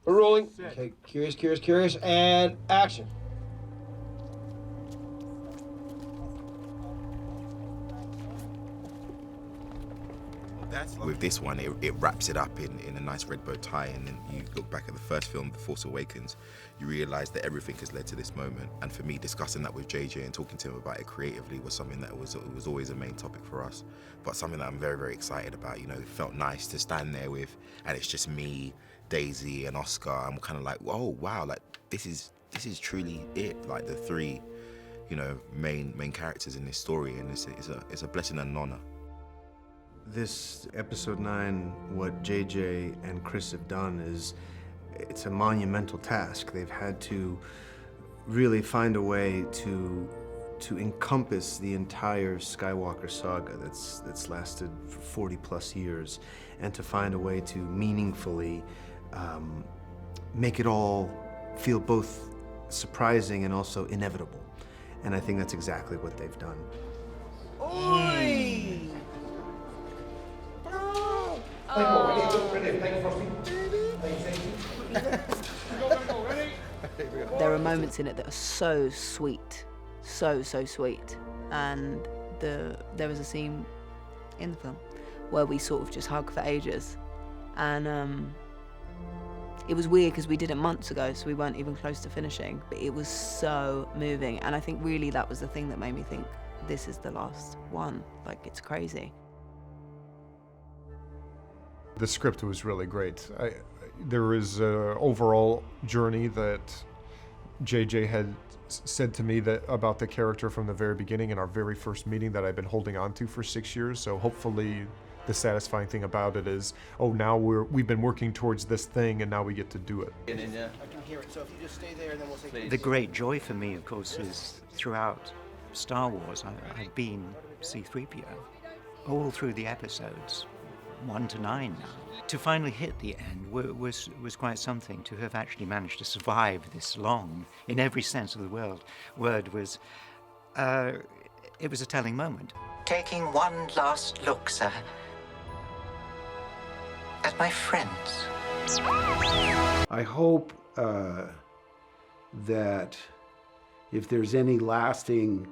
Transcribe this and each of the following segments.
We're rolling. Okay, curious, and action. With this one, it wraps it up in a nice red bow tie, and then you look back at the first film, The Force Awakens, you realise that everything has led to this moment. And for me, discussing that with JJ and talking to him about it creatively was something that was always a main topic for us, but something that I'm very, very excited about. You know, it felt nice to stand there with, and it's just me, Daisy, and Oscar, and we're kind of like, oh wow, like this is truly it, like the three, you know, main characters in this story, and it's a blessing and an honour. This episode 9, what JJ and Chris have done it's a monumental task. They've had to really find a way to encompass the entire Skywalker saga that's lasted for 40 plus years, and to find a way to meaningfully make it all feel both surprising and also inevitable. And I think that's exactly what they've done. Oi! There are moments in it that are so sweet, so sweet, and there was a scene in the film where we sort of just hug for ages, and it was weird because we did it months ago, so we weren't even close to finishing, but it was so moving, and I think really that was the thing that made me think this is the last one. Like, it's crazy. The script was really great. There was an overall journey that JJ had said to me that about the character from the very beginning in our very first meeting that I've been holding on to for 6 years. So hopefully the satisfying thing about it is, oh, now we've been working towards this thing and now we get to do it. I can hear it, so if you just stay there and then we'll say... The great joy for me, of course, is throughout Star Wars, I've been C-3PO all through the episodes, 1 to 9 now. To finally hit the end was quite something. To have actually managed to survive this long, in every sense of the word, was it was a telling moment. Taking one last look, sir, at my friends. I hope that if there's any lasting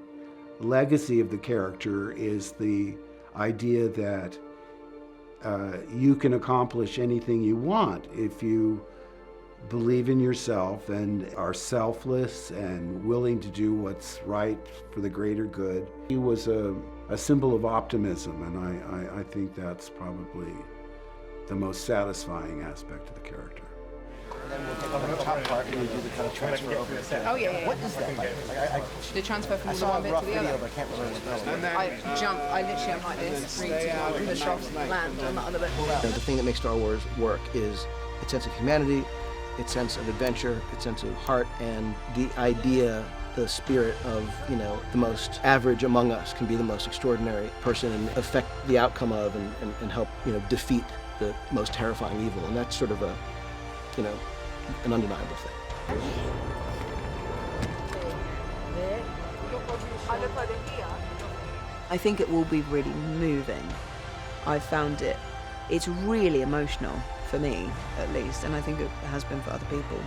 legacy of the character is the idea that you can accomplish anything you want if you believe in yourself and are selfless and willing to do what's right for the greater good. He was a symbol of optimism, and I think that's probably the most satisfying aspect of the character. And then we'll take on the top part and we do the kind of transfer over to set. Oh, yeah. What is that like? The transfer from I the saw one a bit rough to the video, other. but I can't remember what it was. I jump, I literally am like this, read to push off, land on the other bit. The thing that makes Star Wars work is its sense of humanity, its sense of adventure, its sense of heart, and the idea, the spirit of, you know, the most average among us can be the most extraordinary person and affect the outcome of and help, you know, defeat the most terrifying evil. And that's sort of a, you know, an undeniable thing. I think it will be really moving. I found it's really emotional for me, at least, and I think it has been for other people.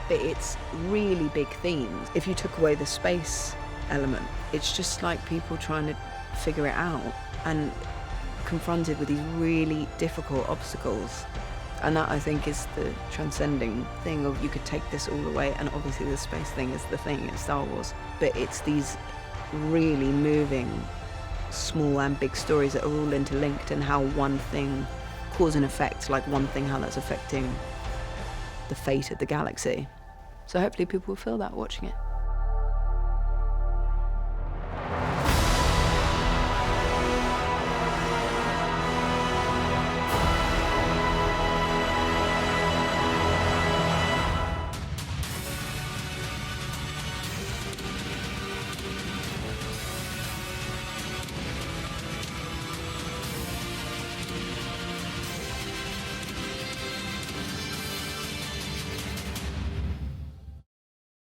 But it's really big themes. If you took away the space element, it's just like people trying to figure it out and confronted with these really difficult obstacles. And that, I think, is the transcending thing of you could take this all away, and obviously the space thing is the thing in Star Wars, but it's these really moving, small and big stories that are all interlinked, and how one thing cause and effect, like one thing, how that's affecting the fate of the galaxy. So hopefully people will feel that watching it.